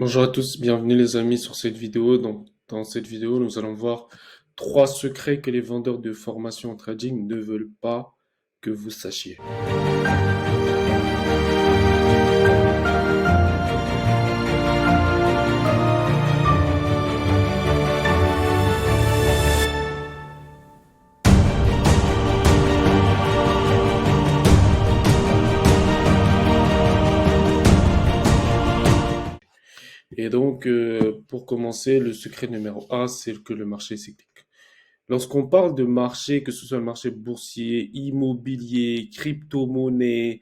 Bonjour à tous, bienvenue les amis sur cette vidéo. Dans cette vidéo, nous allons voir trois secrets que les vendeurs de formation en trading ne veulent pas que vous sachiez. Pour commencer, le secret numéro un, c'est que le marché est cyclique. Lorsqu'on parle de marché, que ce soit le marché boursier, immobilier, crypto-monnaie,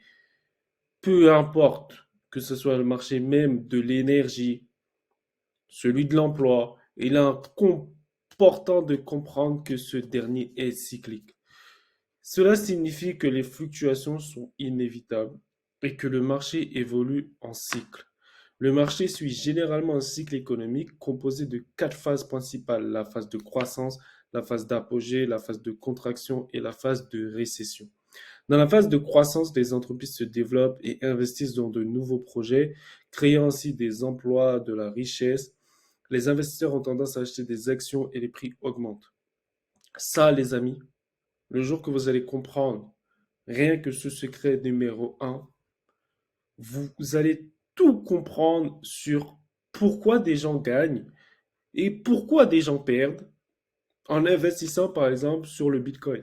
peu importe, que ce soit le marché même de l'énergie, celui de l'emploi, il est important de comprendre que ce dernier est cyclique. Cela signifie que les fluctuations sont inévitables et que le marché évolue en cycle. Le marché suit généralement un cycle économique composé de quatre phases principales: la phase de croissance, la phase d'apogée, la phase de contraction et la phase de récession. Dans la phase de croissance, les entreprises se développent et investissent dans de nouveaux projets, créant ainsi des emplois, de la richesse. Les investisseurs ont tendance à acheter des actions et les prix augmentent. Ça, les amis, le jour que vous allez comprendre rien que ce secret numéro un, vous allez tout comprendre sur pourquoi des gens gagnent et pourquoi des gens perdent en investissant par exemple sur le Bitcoin.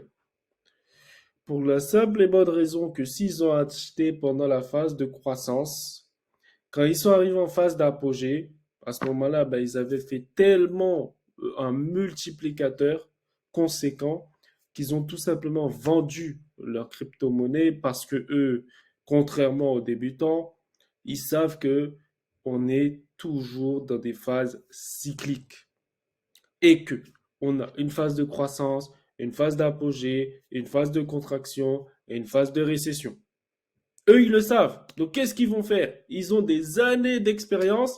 Pour la simple et bonne raison que s'ils ont acheté pendant la phase de croissance, quand ils sont arrivés en phase d'apogée, à ce moment-là, ben, ils avaient fait tellement un multiplicateur conséquent qu'ils ont tout simplement vendu leur crypto-monnaie parce que eux, contrairement aux débutants, ils savent que on est toujours dans des phases cycliques et que on a une phase de croissance, une phase d'apogée, une phase de contraction et une phase de récession. Eux, ils le savent. Donc, qu'est-ce qu'ils vont faire? Ils ont des années d'expérience.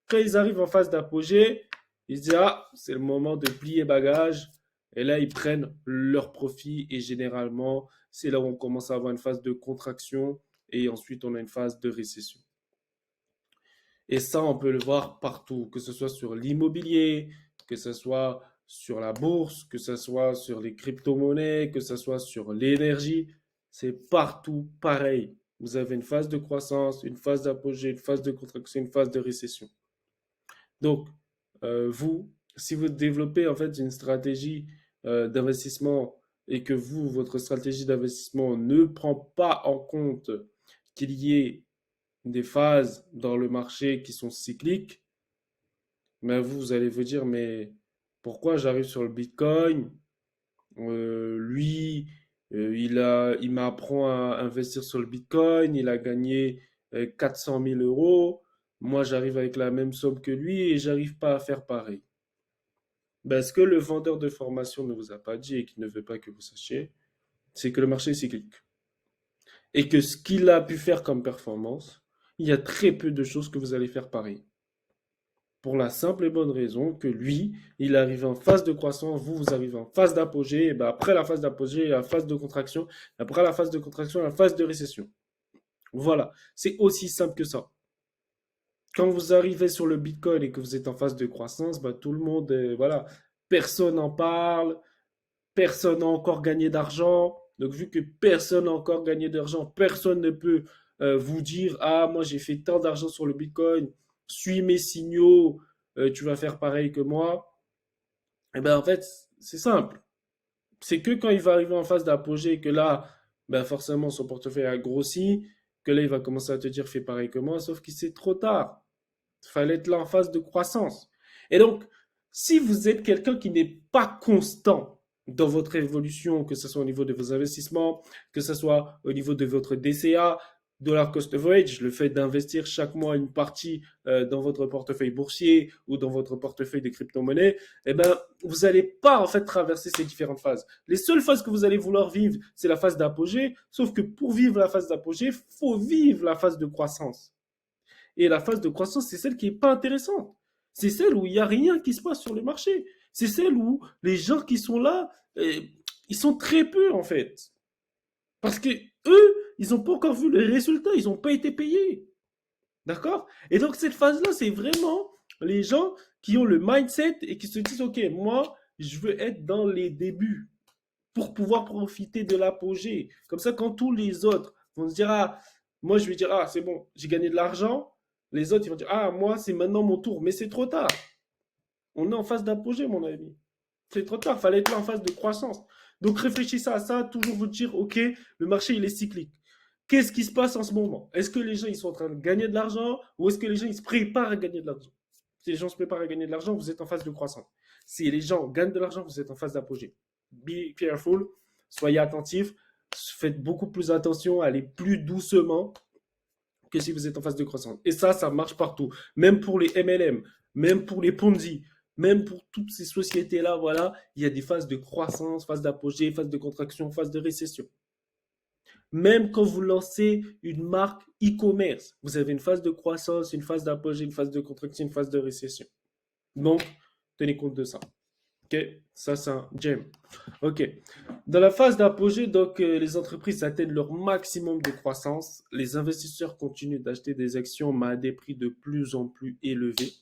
Quand ils arrivent en phase d'apogée, ils se disent, ah, c'est le moment de plier bagage. Et là, ils prennent leur profit. Et généralement, c'est là où on commence à avoir une phase de contraction. Et ensuite, on a une phase de récession. Et ça, on peut le voir partout, que ce soit sur l'immobilier, que ce soit sur la bourse, que ce soit sur les crypto-monnaies, que ce soit sur l'énergie. C'est partout pareil. Vous avez une phase de croissance, une phase d'apogée, une phase de contraction, une phase de récession. Donc, vous, si vous développez en fait une stratégie d'investissement et que vous, votre stratégie d'investissement ne prend pas en compte qu'il y ait des phases dans le marché qui sont cycliques, mais vous allez vous dire, mais pourquoi j'arrive sur le Bitcoin? Lui, il m'apprend à investir sur le Bitcoin, il a gagné 400 000 euros. Moi, j'arrive avec la même somme que lui et j'arrive pas à faire pareil. Ben, ce que le vendeur de formation ne vous a pas dit et qui ne veut pas que vous sachiez, c'est que le marché est cyclique. Et que ce qu'il a pu faire comme performance, il y a très peu de choses que vous allez faire pareil. Pour la simple et bonne raison que lui, il arrive en phase de croissance, vous, vous arrivez en phase d'apogée, et ben après la phase d'apogée, il y a la phase de contraction, après la phase de contraction, la phase de récession. Voilà, c'est aussi simple que ça. Quand vous arrivez sur le Bitcoin et que vous êtes en phase de croissance, ben, tout le monde, voilà, personne n'en parle, personne n'a encore gagné d'argent. Donc, vu que personne n'a encore gagné d'argent, personne ne peut vous dire, ah, moi j'ai fait tant d'argent sur le Bitcoin, suis mes signaux, tu vas faire pareil que moi. Et ben en fait, c'est simple. C'est que quand il va arriver en phase d'apogée, que là, ben forcément son portefeuille a grossi, que là il va commencer à te dire fais pareil que moi, sauf que c'est trop tard. Il fallait être là en phase de croissance. Et donc, si vous êtes quelqu'un qui n'est pas constant dans votre évolution, que ce soit au niveau de vos investissements, que ce soit au niveau de votre DCA, dollar cost average, le fait d'investir chaque mois une partie dans votre portefeuille boursier ou dans votre portefeuille de crypto-monnaies, eh ben, vous n'allez pas en fait traverser ces différentes phases. Les seules phases que vous allez vouloir vivre, c'est la phase d'apogée, sauf que pour vivre la phase d'apogée, il faut vivre la phase de croissance. Et la phase de croissance, c'est celle qui n'est pas intéressante. C'est celle où il n'y a rien qui se passe sur le marché. C'est celle où les gens qui sont là, ils sont très peu en fait. Parce que eux, ils n'ont pas encore vu les résultats, ils n'ont pas été payés. D'accord? Et donc, cette phase-là, c'est vraiment les gens qui ont le mindset et qui se disent, OK, moi, je veux être dans les débuts pour pouvoir profiter de l'apogée. Comme ça, quand tous les autres vont se dire, ah, moi, je vais dire, ah, c'est bon, j'ai gagné de l'argent. Les autres, ils vont dire, ah, moi, c'est maintenant mon tour. Mais c'est trop tard. On est en phase d'apogée, mon ami. C'est trop tard. Il fallait être là en phase de croissance. Donc, réfléchissez à ça. Toujours vous dire, OK, le marché, il est cyclique. Qu'est-ce qui se passe en ce moment? Est-ce que les gens ils sont en train de gagner de l'argent ou est-ce que les gens ils se préparent à gagner de l'argent? Si les gens se préparent à gagner de l'argent, vous êtes en phase de croissance. Si les gens gagnent de l'argent, vous êtes en phase d'apogée. Be careful, soyez attentifs, faites beaucoup plus attention, allez plus doucement que si vous êtes en phase de croissance. Et ça marche partout. Même pour les MLM, même pour les Ponzi, même pour toutes ces sociétés-là, voilà, il y a des phases de croissance, phase d'apogée, phase de contraction, phase de récession. Même quand vous lancez une marque e-commerce, vous avez une phase de croissance, une phase d'apogée, une phase de contraction, une phase de récession. Donc, tenez compte de ça. Ok, ça c'est un gem. Ok, dans la phase d'apogée, donc les entreprises atteignent leur maximum de croissance. Les investisseurs continuent d'acheter des actions, mais à des prix de plus en plus élevés.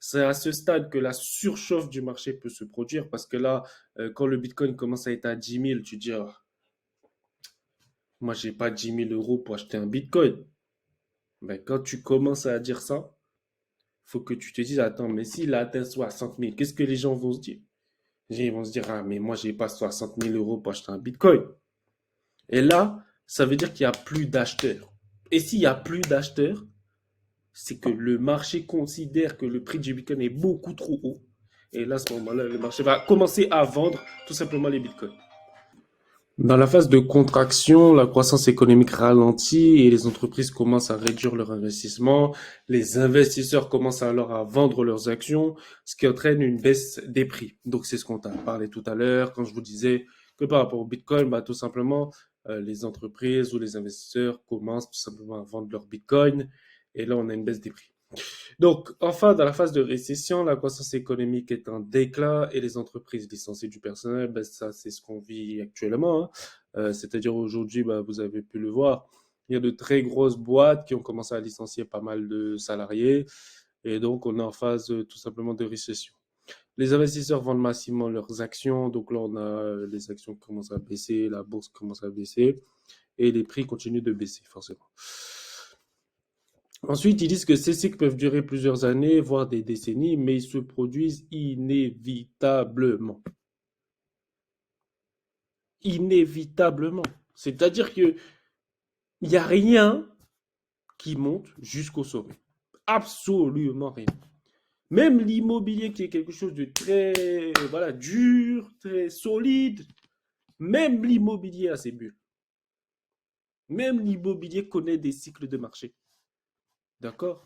C'est à ce stade que la surchauffe du marché peut se produire parce que là, quand le Bitcoin commence à être à 10 000, tu dis, oh, moi, j'ai pas 10 000 € pour acheter un Bitcoin. Ben, quand tu commences à dire ça, faut que tu te dises, attends, mais s'il a atteint 60 000, qu'est-ce que les gens vont se dire? Ils vont se dire, ah, mais moi, j'ai pas 60 000 € pour acheter un Bitcoin. Et là, ça veut dire qu'il n'y a plus d'acheteurs. Et s'il n'y a plus d'acheteurs, c'est que le marché considère que le prix du Bitcoin est beaucoup trop haut. Et là, à ce moment-là, le marché va commencer à vendre tout simplement les Bitcoins. Dans la phase de contraction, la croissance économique ralentit et les entreprises commencent à réduire leur investissement. Les investisseurs commencent alors à vendre leurs actions, ce qui entraîne une baisse des prix. Donc, c'est ce qu'on t'a parlé tout à l'heure quand je vous disais que par rapport au Bitcoin, bah, tout simplement, les entreprises ou les investisseurs commencent tout simplement à vendre leurs Bitcoins et là, on a une baisse des prix. Donc, enfin, dans la phase de récession, la croissance économique est en déclin et les entreprises licencient du personnel. Ben, ça, c'est ce qu'on vit actuellement, hein. C'est-à-dire aujourd'hui, ben, vous avez pu le voir, il y a de très grosses boîtes qui ont commencé à licencier pas mal de salariés et donc on est en phase tout simplement de récession. Les investisseurs vendent massivement leurs actions, donc là on a les actions qui commencent à baisser, la bourse commence à baisser et les prix continuent de baisser forcément. Ensuite, ils disent que ces cycles peuvent durer plusieurs années, voire des décennies, mais ils se produisent inévitablement. Inévitablement. C'est-à-dire qu'il n'y a rien qui monte jusqu'au sommet. Absolument rien. Même l'immobilier qui est quelque chose de très voilà, dur, très solide, même l'immobilier a ses bulles. Même l'immobilier connaît des cycles de marché. D'accord?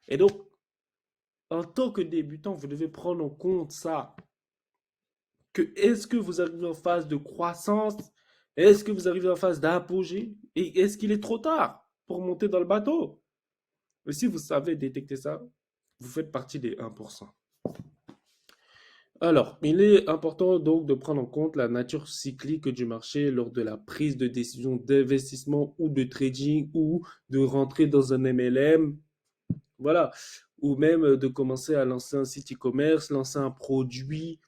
Et donc, en tant que débutant, vous devez prendre en compte ça. Que est-ce que vous arrivez en phase de croissance? Est-ce que vous arrivez en phase d'apogée? Et est-ce qu'il est trop tard pour monter dans le bateau? Et si vous savez détecter ça, vous faites partie des 1%. Alors, il est important donc de prendre en compte la nature cyclique du marché lors de la prise de décision d'investissement ou de trading ou de rentrer dans un MLM, voilà, ou même de commencer à lancer un site e-commerce, lancer un produit,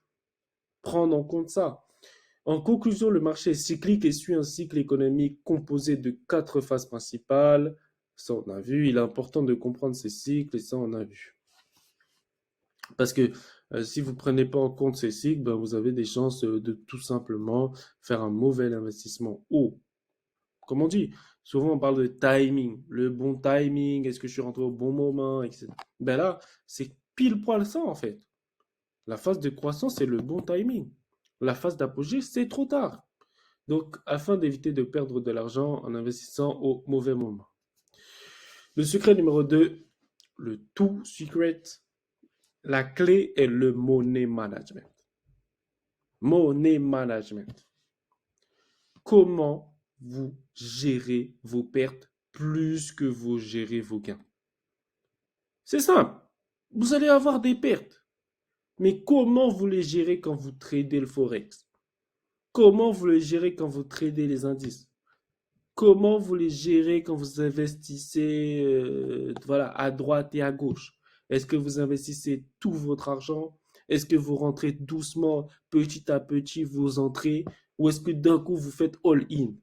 prendre en compte ça. En conclusion, le marché est cyclique et suit un cycle économique composé de 4 phases principales. Ça, on a vu. Il est important de comprendre ces cycles et ça, on a vu. Parce que si vous ne prenez pas en compte ces cycles, ben, vous avez des chances de tout simplement faire un mauvais investissement. Ou, comme on dit, souvent on parle de timing, le bon timing, est-ce que je suis rentré au bon moment, etc. Ben là, c'est pile poil ça en fait. La phase de croissance, c'est le bon timing. La phase d'apogée, c'est trop tard. Donc, afin d'éviter de perdre de l'argent en investissant au mauvais moment. Le secret numéro 2, le tout secret, la clé est le money management. Money management. Comment vous gérez vos pertes plus que vous gérez vos gains? C'est simple. Vous allez avoir des pertes. Mais comment vous les gérez quand vous tradez le forex? Comment vous les gérez quand vous tradez les indices? Comment vous les gérez quand vous investissez voilà, à droite et à gauche? Est-ce que vous investissez tout votre argent? Est-ce que vous rentrez doucement, petit à petit, vos entrées? Ou est-ce que d'un coup, vous faites all-in?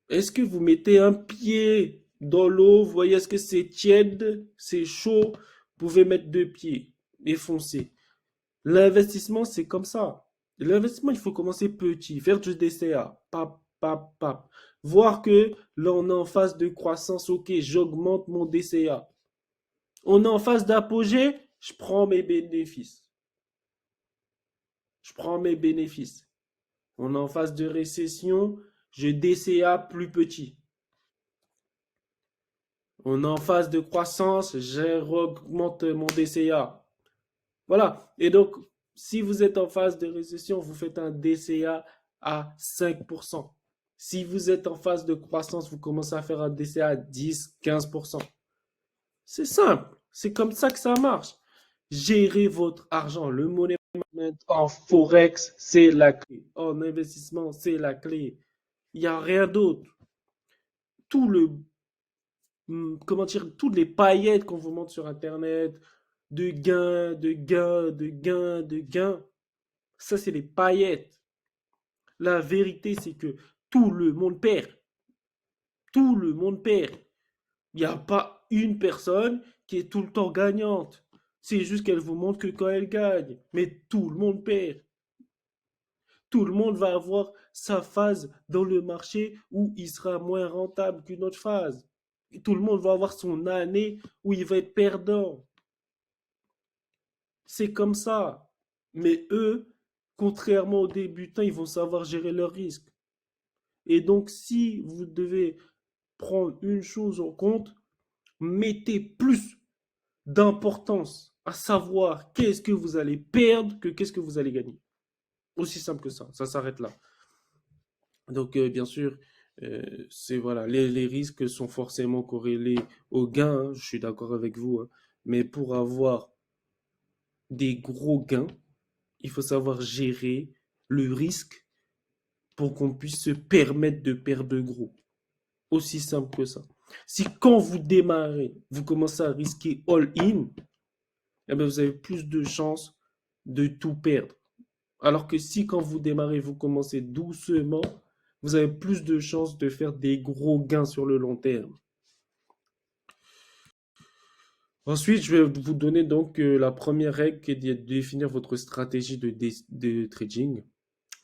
Est-ce que vous mettez un pied dans l'eau? Vous voyez, est-ce que c'est tiède, c'est chaud? Vous pouvez mettre deux pieds et foncer. L'investissement, c'est comme ça. L'investissement, il faut commencer petit, faire du DCA, pap, pap, pap. Voir que là, on est en phase de croissance, ok, j'augmente mon DCA. On est en phase d'apogée, je prends mes bénéfices. Je prends mes bénéfices. On est en phase de récession, je DCA plus petit. On est en phase de croissance, j'augmente mon DCA. Voilà. Et donc, si vous êtes en phase de récession, vous faites un DCA à 5%. Si vous êtes en phase de croissance, vous commencez à faire un DCA à 10, 15%. C'est simple. C'est comme ça que ça marche. Gérez votre argent. Le money management en Forex, c'est la clé. En investissement, c'est la clé. Il n'y a rien d'autre. Tout le, comment dire, toutes les paillettes qu'on vous montre sur Internet, de gains, de gains, de gains, de gains, ça, c'est les paillettes. La vérité, c'est que tout le monde perd. Tout le monde perd. Il n'y a pas une personne qui est tout le temps gagnante. C'est juste qu'elle vous montre que quand elle gagne. Mais tout le monde perd. Tout le monde va avoir sa phase dans le marché où il sera moins rentable qu'une autre phase. Et tout le monde va avoir son année où il va être perdant. C'est comme ça. Mais eux, contrairement aux débutants, ils vont savoir gérer leurs risques. Et donc, si vous devez prendre une chose en compte, mettez plus d'importance à savoir qu'est-ce que vous allez perdre que qu'est-ce que vous allez gagner. Aussi simple que ça s'arrête là. Donc, bien sûr, c'est voilà, les risques sont forcément corrélés aux gains, hein, je suis d'accord avec vous, hein. Mais pour avoir des gros gains, il faut savoir gérer le risque pour qu'on puisse se permettre de perdre gros. Aussi simple que ça. Si quand vous démarrez, vous commencez à risquer all-in, eh bien vous avez plus de chances de tout perdre. Alors que si quand vous démarrez, vous commencez doucement, vous avez plus de chances de faire des gros gains sur le long terme. Ensuite, je vais vous donner donc la première règle qui est de définir votre stratégie de trading.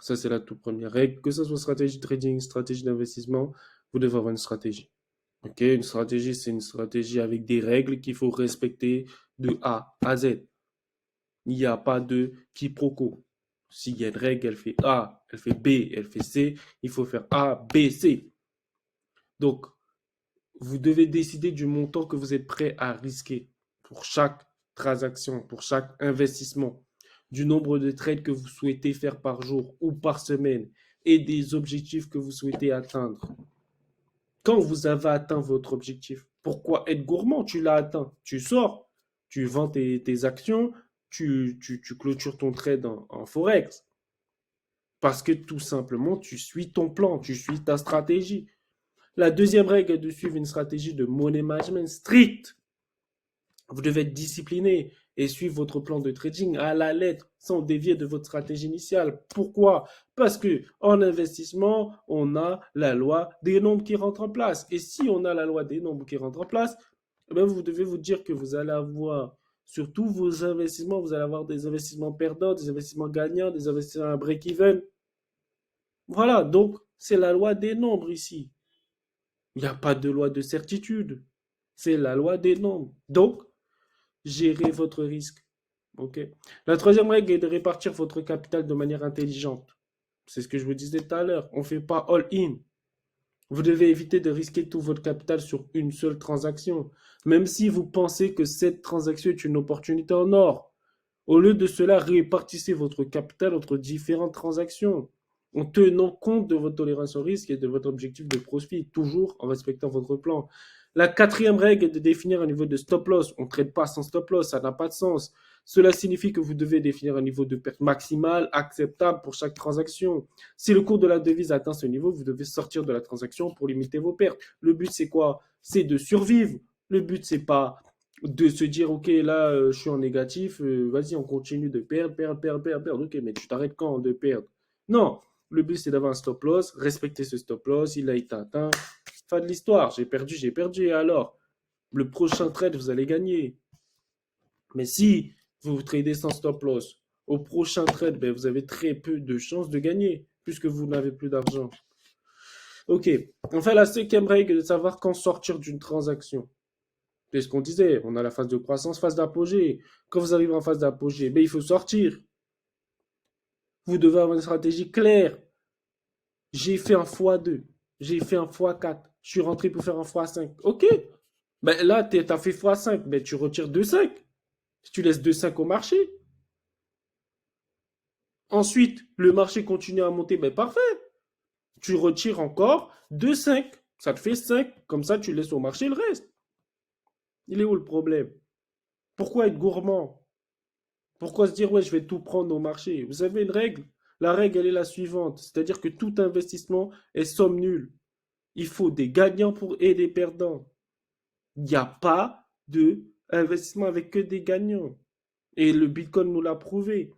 Ça, c'est la toute première règle. Que ce soit stratégie de trading, stratégie d'investissement, vous devez avoir une stratégie. Ok, une stratégie, c'est une stratégie avec des règles qu'il faut respecter de A à Z. Il n'y a pas de quiproquo. S'il y a une règle, elle fait A, elle fait B, elle fait C, il faut faire A, B, C. Donc, vous devez décider du montant que vous êtes prêt à risquer pour chaque transaction, pour chaque investissement, du nombre de trades que vous souhaitez faire par jour ou par semaine et des objectifs que vous souhaitez atteindre. Quand vous avez atteint votre objectif, pourquoi être gourmand? Tu l'as atteint, tu sors, tu vends tes actions, tu clôtures ton trade en Forex. Parce que tout simplement, tu suis ton plan, tu suis ta stratégie. La deuxième règle est de suivre une stratégie de money management stricte. Vous devez être discipliné et suivre votre plan de trading à la lettre sans dévier de votre stratégie initiale. Pourquoi? Parce que en investissement, on a la loi des nombres qui rentre en place. Et si on a la loi des nombres qui rentre en place, eh bien vous devez vous dire que vous allez avoir sur tous vos investissements, vous allez avoir des investissements perdants, des investissements gagnants, des investissements à break-even. Voilà, donc c'est la loi des nombres ici. Il n'y a pas de loi de certitude. C'est la loi des nombres. Donc, gérez votre risque. Ok. La troisième règle est de répartir votre capital de manière intelligente. C'est ce que je vous disais tout à l'heure. On ne fait pas all-in. Vous devez éviter de risquer tout votre capital sur une seule transaction, même si vous pensez que cette transaction est une opportunité en or. Au lieu de cela, répartissez votre capital entre différentes transactions, en tenant compte de votre tolérance au risque et de votre objectif de profit, toujours en respectant votre plan. La quatrième règle est de définir un niveau de stop loss. On ne trade pas sans stop loss, ça n'a pas de sens. Cela signifie que vous devez définir un niveau de perte maximale acceptable pour chaque transaction. Si le cours de la devise atteint ce niveau, vous devez sortir de la transaction pour limiter vos pertes. Le but, c'est quoi? C'est de survivre. Le but, c'est pas de se dire, ok, là, je suis en négatif, vas-y, on continue de perdre. Ok, mais tu t'arrêtes quand de perdre? Non, le but, c'est d'avoir un stop loss, respecter ce stop loss, il a été atteint. Fin de l'histoire, j'ai perdu, et alors? Le prochain trade, vous allez gagner. Mais si vous tradez sans stop loss, au prochain trade, ben, vous avez très peu de chances de gagner, puisque vous n'avez plus d'argent. Ok, enfin, la cinquième règle est de savoir quand sortir d'une transaction. C'est ce qu'on disait, on a la phase de croissance, phase d'apogée. Quand vous arrivez en phase d'apogée, ben, il faut sortir. Vous devez avoir une stratégie claire. J'ai fait un x2, j'ai fait un x4, je suis rentré pour faire un x5. Ok, ben là, tu as fait x5, ben tu retires 2,5. Tu laisses 2,5 au marché. Ensuite, le marché continue à monter, ben parfait. Tu retires encore 2,5. Ça te fait 5. Comme ça, tu laisses au marché le reste. Il est où le problème? Pourquoi être gourmand? Pourquoi se dire, ouais, je vais tout prendre au marché? Vous avez une règle? La règle, elle est la suivante. C'est-à-dire que tout investissement est somme nulle. Il faut des gagnants et des perdants. Il n'y a pas de investissement avec que des gagnants. Et le Bitcoin nous l'a prouvé.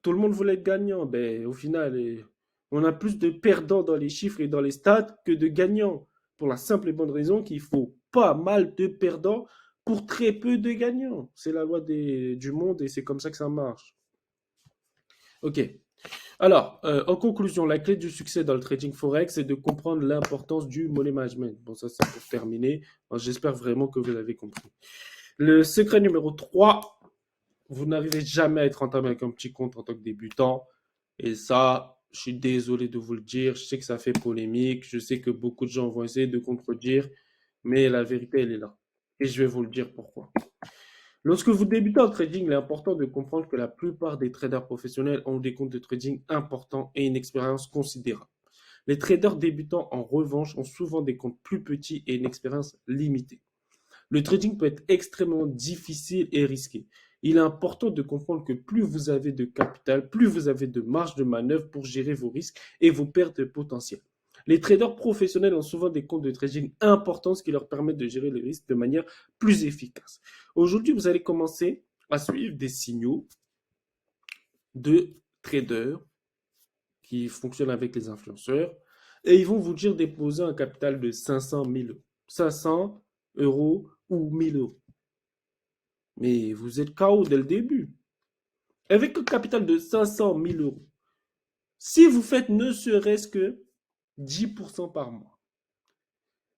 Tout le monde voulait être gagnant. Ben, au final, on a plus de perdants dans les chiffres et dans les stats que de gagnants. Pour la simple et bonne raison qu'il faut pas mal de perdants pour très peu de gagnants. C'est la loi du monde et c'est comme ça que ça marche. Ok. Alors, en conclusion, la clé du succès dans le trading forex, c'est de comprendre l'importance du money management. Bon, ça, c'est pour terminer. J'espère vraiment que vous avez compris. Le secret numéro 3, vous n'arrivez jamais à être rentable avec un petit compte en tant que débutant. Et ça, je suis désolé de vous le dire. Je sais que ça fait polémique. Je sais que beaucoup de gens vont essayer de contredire. Mais la vérité, elle est là. Et je vais vous le dire pourquoi. Lorsque vous débutez en trading, il est important de comprendre que la plupart des traders professionnels ont des comptes de trading importants et une expérience considérable. Les traders débutants, en revanche, ont souvent des comptes plus petits et une expérience limitée. Le trading peut être extrêmement difficile et risqué. Il est important de comprendre que plus vous avez de capital, plus vous avez de marge de manœuvre pour gérer vos risques et vos pertes potentielles. Les traders professionnels ont souvent des comptes de trading importants, ce qui leur permet de gérer les risques de manière plus efficace. Aujourd'hui, vous allez commencer à suivre des signaux de traders qui fonctionnent avec les influenceurs et ils vont vous dire déposer un capital de 500 000 euros. 500 euros ou 1000 euros. Mais vous êtes KO dès le début. Avec un capital de 500 000 euros, si vous faites ne serait-ce que 10% par mois,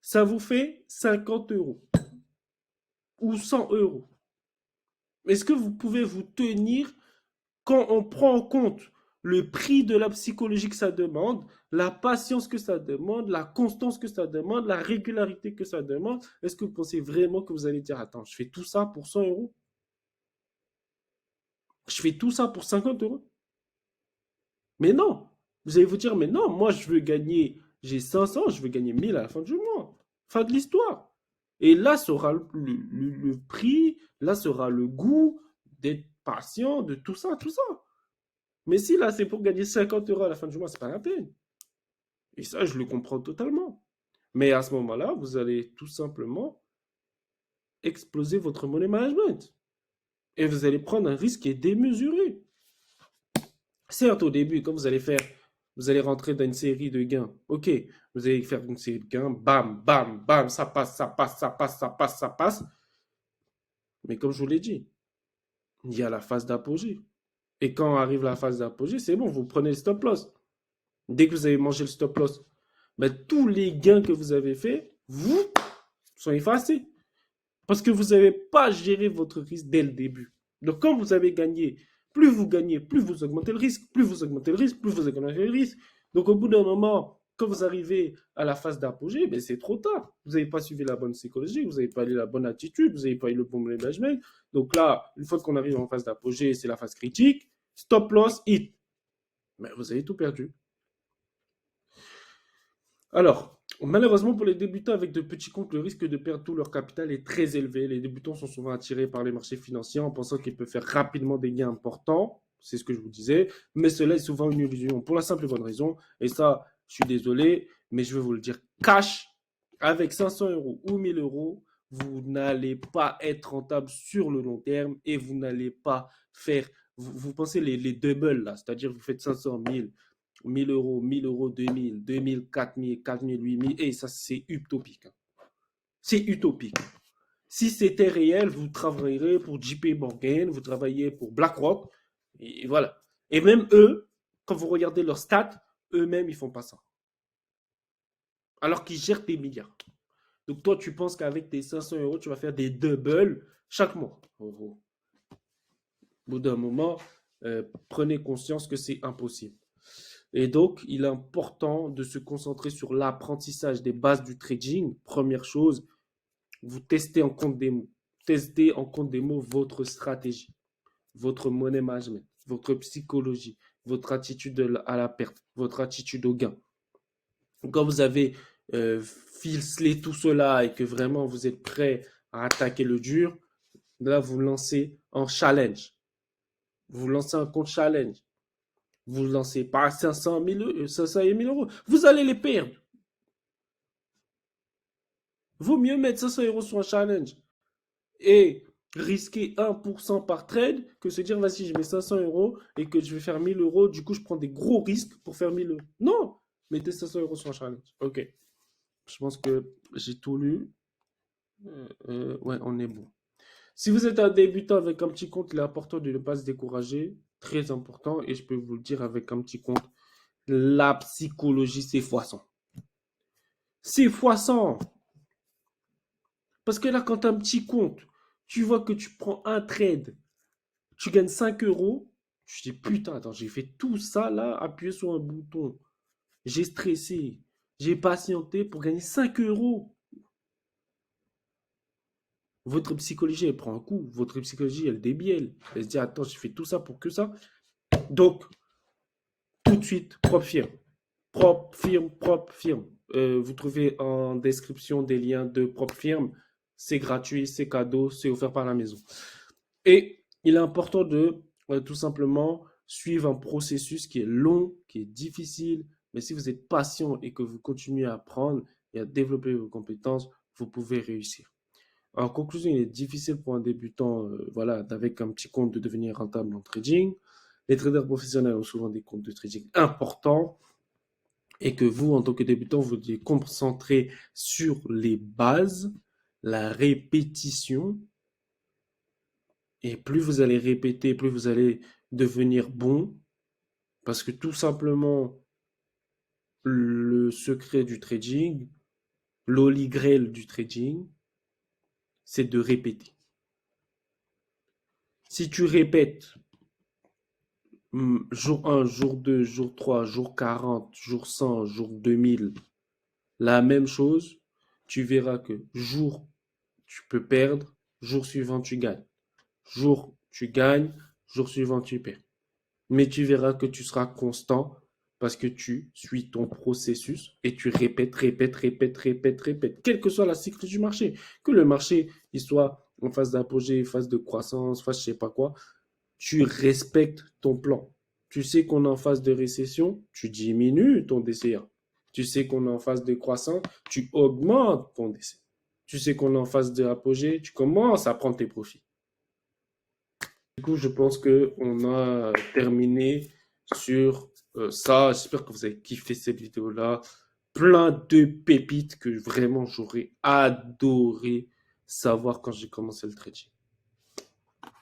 ça vous fait 50 euros ou 100 euros. Est-ce que vous pouvez vous tenir quand on prend en compte le prix de la psychologie que ça demande, la patience que ça demande, la constance que ça demande, la régularité que ça demande? Est-ce que vous pensez vraiment que vous allez dire, attends, je fais tout ça pour 100 euros? Je fais tout ça pour 50 euros? Mais non, vous allez vous dire, mais non, moi je veux gagner, j'ai 500, je veux gagner 1000 à la fin du mois. Fin de l'histoire. Et là sera le prix, là sera le goût d'être patient, de tout ça, tout ça. Mais si là c'est pour gagner 50 euros à la fin du mois, c'est pas la peine. Et ça, je le comprends totalement. Mais à ce moment-là, vous allez tout simplement exploser votre money management. Et vous allez prendre un risque qui est démesuré. Certes, au début, quand vous allez rentrer dans une série de gains. Ok, vous allez faire une série de gains, bam, bam, bam, ça passe, ça passe, ça passe, ça passe, ça passe. Mais comme je vous l'ai dit, il y a la phase d'apogée. Et quand arrive la phase d'apogée, c'est bon, vous prenez le stop loss. Dès que vous avez mangé le stop loss, ben, tous les gains que vous avez faits, vous, sont effacés. Parce que vous n'avez pas géré votre risque dès le début. Donc, quand vous avez gagné, plus vous gagnez, plus vous augmentez le risque, plus vous augmentez le risque, plus vous augmentez le risque. Donc, au bout d'un moment, quand vous arrivez à la phase d'apogée, ben, c'est trop tard. Vous n'avez pas suivi la bonne psychologie, vous n'avez pas eu la bonne attitude, vous n'avez pas eu le bon management. Donc là, une fois qu'on arrive en phase d'apogée, c'est la phase critique. Stop loss, hit. Mais vous avez tout perdu. Alors, Malheureusement pour les débutants avec de petits comptes, le risque de perdre tout leur capital est très élevé. Les débutants sont souvent attirés par les marchés financiers en pensant qu'ils peuvent faire rapidement des gains importants. C'est ce que je vous disais. Mais cela est souvent une illusion pour la simple et bonne raison. Et ça, je suis désolé, mais je vais vous le dire cash. Avec 500 euros ou 1000 euros, vous n'allez pas être rentable sur le long terme et vous n'allez pas faire. Vous pensez les doubles là, c'est-à-dire vous faites 500, 1000, 1000 euros, 1000 euros, 2000, 2000, 4000, 4000, 8000, et ça c'est utopique. Hein. C'est utopique. Si c'était réel, vous travaillerez pour JP Morgan, vous travaillez pour BlackRock, et voilà. Et même eux, quand vous regardez leurs stats, eux-mêmes ils font pas ça. Alors qu'ils gèrent des milliards. Donc toi, tu penses qu'avec tes 500 euros, tu vas faire des doubles chaque mois. Au bout d'un moment, prenez conscience que c'est impossible. Et donc, il est important de se concentrer sur l'apprentissage des bases du trading. Première chose, vous testez en compte des mots. Testez en compte des mots votre stratégie, votre money management, votre psychologie, votre attitude à la perte, votre attitude au gain. Quand vous avez ficelé tout cela et que vraiment vous êtes prêt à attaquer le dur, là, vous lancez en challenge. Vous lancez un compte challenge. Vous ne lancez pas 500 000, 500 et 1000 euros. Vous allez les perdre. Vaut mieux mettre 500 euros sur un challenge et risquer 1% par trade que se dire, vas-y, je mets 500 euros et que je vais faire 1000 euros. Du coup, je prends des gros risques pour faire 1000 euros. Non, mettez 500 euros sur un challenge. Ok. Je pense que j'ai tout lu. Ouais, on est bon. Si vous êtes un débutant avec un petit compte, il est important de ne pas se décourager. Très important. Et je peux vous le dire avec un petit compte. La psychologie, c'est x100. C'est x100. Parce que là, quand tu as un petit compte, tu vois que tu prends un trade, tu gagnes 5 euros. Je dis, putain, attends, j'ai fait tout ça là, appuyé sur un bouton. J'ai stressé. J'ai patienté pour gagner 5 euros. Votre psychologie, elle prend un coup. Votre psychologie, elle débielle. Elle se dit, attends, j'ai fait tout ça pour que ça. Donc, tout de suite, propre firme. Propre firme, propre firme. Vous trouvez en description des liens de propre firme. C'est gratuit, c'est cadeau, c'est offert par la maison. Et il est important de tout simplement suivre un processus qui est long, qui est difficile. Mais si vous êtes patient et que vous continuez à apprendre et à développer vos compétences, vous pouvez réussir. En conclusion, il est difficile pour un débutant, voilà, avec un petit compte de devenir rentable en trading. Les traders professionnels ont souvent des comptes de trading importants et que vous, en tant que débutant, vous devez concentrer sur les bases, la répétition. Et plus vous allez répéter, plus vous allez devenir bon. Parce que tout simplement, le secret du trading, l'holy grail du trading, c'est de répéter. Si tu répètes jour 1, jour 2, jour 3, jour 40, jour 100, jour 2000, la même chose, tu verras que jour tu peux perdre, jour suivant tu gagnes. Jour tu gagnes, jour suivant tu perds. Mais tu verras que tu seras constant parce que tu suis ton processus et tu répètes, répètes, répètes, répètes, répètes, quel que soit la cycle du marché. Que le marché il soit en phase d'apogée, phase de croissance, phase je sais pas quoi, tu respectes ton plan. Tu sais qu'on est en phase de récession, tu diminues ton DCA. Tu sais qu'on est en phase de croissance, tu augmentes ton DCA. Tu sais qu'on est en phase d'apogée, tu commences à prendre tes profits. Du coup, je pense qu'on a terminé sur ça. J'espère que vous avez kiffé cette vidéo-là. Plein de pépites que vraiment j'aurais adoré savoir quand j'ai commencé le trading.